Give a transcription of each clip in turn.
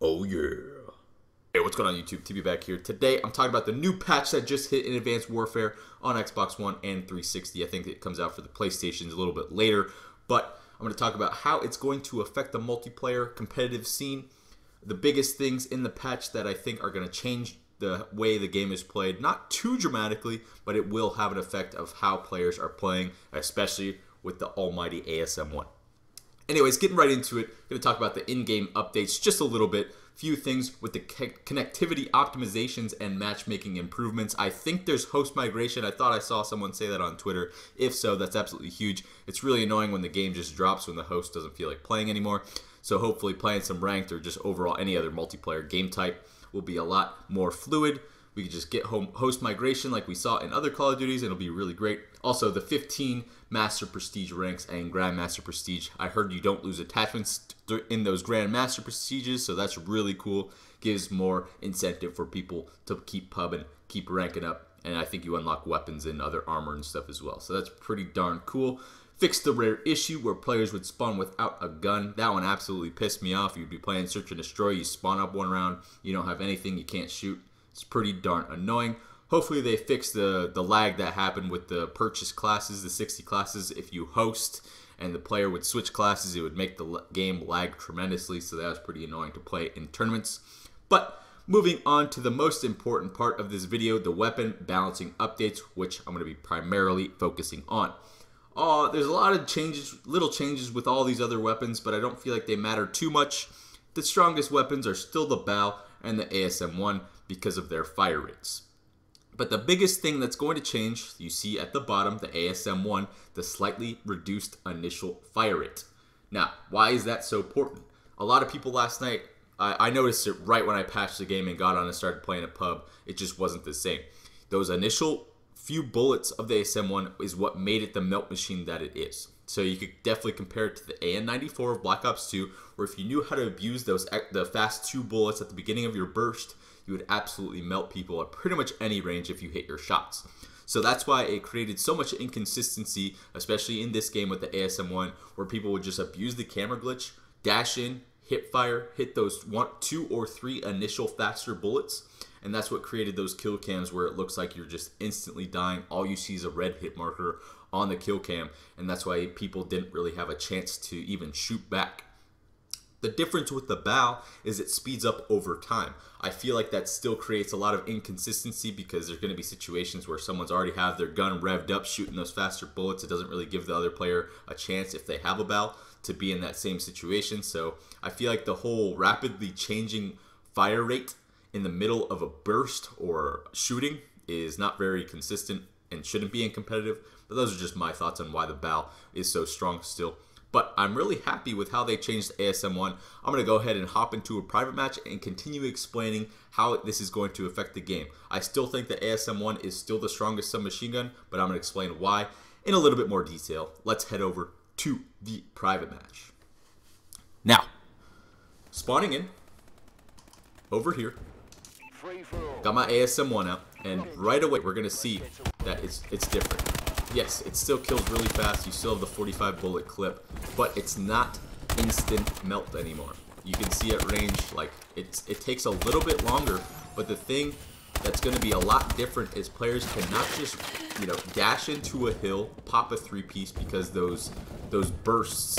Oh yeah. Hey, what's going on YouTube? TB back here. Today I'm talking about the new patch that just hit in Advanced Warfare on Xbox One and 360. I think it comes out for the PlayStations a little bit later, but I'm going to talk about how it's going to affect the multiplayer competitive scene. The biggest things in the patch that I think are going to change the way the game is played, not too dramatically, but it will have an effect of how players are playing, especially with the almighty ASM1. Anyways, getting right into it, I'm going to talk about the in-game updates just a little bit. Few things with the connectivity optimizations and matchmaking improvements. I think there's host migration. I thought I saw someone say that on Twitter. If so, that's absolutely huge. It's really annoying when the game just drops when the host doesn't feel like playing anymore. So hopefully playing some ranked or just overall any other multiplayer game type will be a lot more fluid. We can just get host migration like we saw in other Call of Duties, and it'll be really great. Also, the 15 Master Prestige ranks and Grandmaster Prestige. I heard you don't lose attachments in those Grandmaster Prestiges, so that's really cool. Gives more incentive for people to keep pubbing, keep ranking up, and I think you unlock weapons and other armor and stuff as well. So that's pretty darn cool. Fixed the rare issue where players would spawn without a gun. That one absolutely pissed me off. You'd be playing Search and Destroy, you spawn up one round, you don't have anything, you can't shoot. It's pretty darn annoying. Hopefully they fix the lag that happened with the purchase classes, the 60 classes. If you host and the player would switch classes, it would make the game lag tremendously, so that was pretty annoying to play in tournaments. But moving on to the most important part of this video, the weapon balancing updates, which I'm going to be primarily focusing on. There's a lot of changes, little changes with all these other weapons, but I don't feel like they matter too much. The strongest weapons are still the bow and the ASM1 because of their fire rates. But the biggest thing that's going to change, you see at the bottom, the ASM1, the slightly reduced initial fire rate. Now, why is that so important? A lot of people last night, I noticed it right when I patched the game and got on and started playing a pub. It just wasn't the same. Those initial few bullets of the ASM1 is what made it the melt machine that it is. So you could definitely compare it to the AN-94 of Black Ops 2, where if you knew how to abuse the fast 2 bullets at the beginning of your burst, you would absolutely melt people at pretty much any range if you hit your shots. So that's why it created so much inconsistency, especially in this game with the ASM1, where people would just abuse the camera glitch, dash in, hit fire, hit those 1, 2, or 3 initial faster bullets, and that's what created those kill cams where it looks like you're just instantly dying. All you see is a red hit marker on the kill cam, and that's why people didn't really have a chance to even shoot back. The difference with the bow is it speeds up over time. I feel like that still creates a lot of inconsistency because there's going to be situations where someone's already have their gun revved up shooting those faster bullets. It doesn't really give the other player a chance if they have a bow to be in that same situation. So I feel like the whole rapidly changing fire rate in the middle of a burst or shooting is not very consistent and shouldn't be in competitive. But those are just my thoughts on why the bow is so strong still. But I'm really happy with how they changed the ASM1. I'm going to go ahead and hop into a private match and continue explaining how this is going to affect the game. I still think the ASM1 is still the strongest submachine gun, but I'm going to explain why in a little bit more detail. Let's head over to the private match. Now, spawning in over here. Got my ASM1 out, and right away we're going to see that it's different. Yes, it still kills really fast. You still have the 45 bullet clip, but it's not instant melt anymore. You can see at range, like it takes a little bit longer, but the thing that's going to be a lot different is players cannot just, dash into a hill, pop a 3-piece, because those bursts,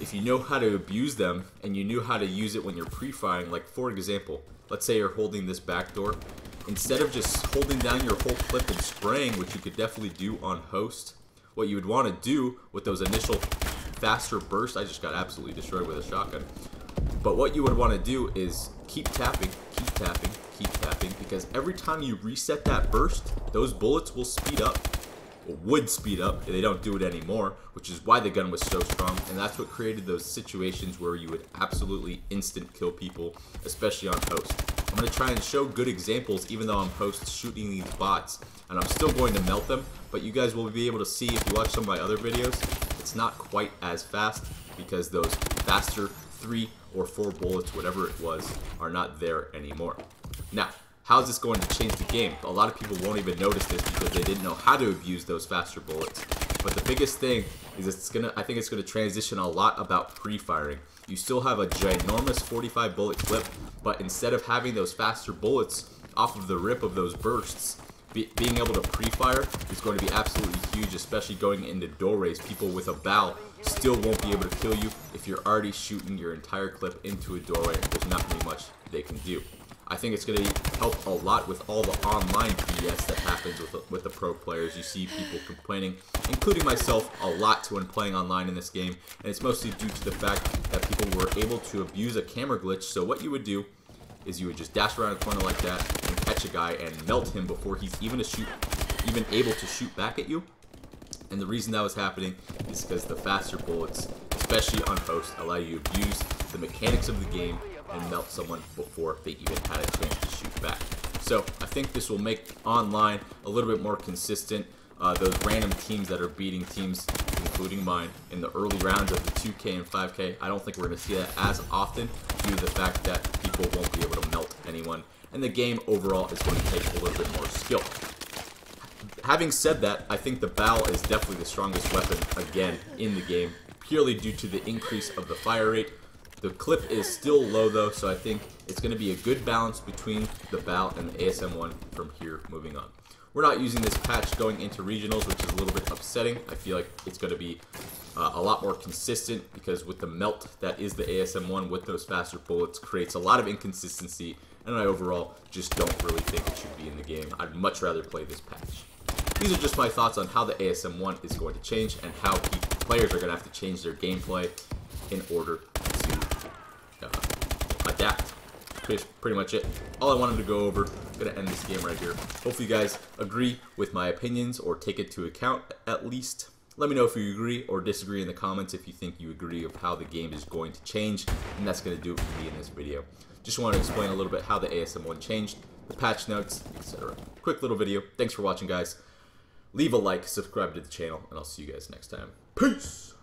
if you know how to abuse them and you knew how to use it when you're pre-firing, like for example, let's say you're holding this back door. Instead of just holding down your whole clip and spraying, which you could definitely do on host, what you would want to do with those initial faster bursts, I just got absolutely destroyed with a shotgun. But what you would want to do is keep tapping, because every time you reset that burst, those bullets will speed up, or would speed up. They don't do it anymore, which is why the gun was so strong, and that's what created those situations where you would absolutely instant kill people, especially on host. I'm going to try and show good examples even though I'm host shooting these bots, and I'm still going to melt them, but you guys will be able to see if you watch some of my other videos, it's not quite as fast because those faster 3 or 4 bullets, whatever it was, are not there anymore. Now, how is this going to change the game? A lot of people won't even notice this because they didn't know how to abuse those faster bullets. But the biggest thing is I think it's gonna transition a lot about pre-firing. You still have a ginormous 45 bullet clip, but instead of having those faster bullets off of the rip of those bursts, being able to pre-fire is going to be absolutely huge, especially going into doorways. People with a BAL still won't be able to kill you if you're already shooting your entire clip into a doorway. There's not going to be much they can do. I think it's going to help a lot with all the online BS that happens with the pro players. You see people complaining, including myself, a lot when playing online in this game, and it's mostly due to the fact that people were able to abuse a camera glitch. So what you would do is you would just dash around a corner like that and catch a guy and melt him before he's even able to shoot back at you. And the reason that was happening is because the faster bullets, especially on host, allow you to abuse the mechanics of the game and melt someone before they even had a chance to shoot back. So I think this will make online a little bit more consistent. Those random teams that are beating teams, including mine, in the early rounds of the 2K and 5K, I don't think we're going to see that as often due to the fact that people won't be able to melt anyone, and the game overall is going to take a little bit more skill. Having said that, I think the BAL is definitely the strongest weapon, again, in the game, purely due to the increase of the fire rate. The clip is still low though, so I think it's going to be a good balance between the BAL and the ASM1 from here moving on. We're not using this patch going into regionals, which is a little bit upsetting. I feel like it's going to be a lot more consistent, because with the melt that is the ASM1 with those faster bullets creates a lot of inconsistency, and I overall just don't really think it should be in the game. I'd much rather play this patch. These are just my thoughts on how the ASM1 is going to change and how players are going to have to change their gameplay in order to adapt. Pretty much it. All I wanted to go over. I'm going to end this game right here. Hopefully you guys agree with my opinions or take it to account at least. Let me know if you agree or disagree in the comments if you think you agree of how the game is going to change. And that's going to do it for me in this video. Just wanted to explain a little bit how the ASM1 changed, the patch notes, etc. Quick little video. Thanks for watching, guys. Leave a like, subscribe to the channel, and I'll see you guys next time. Peace!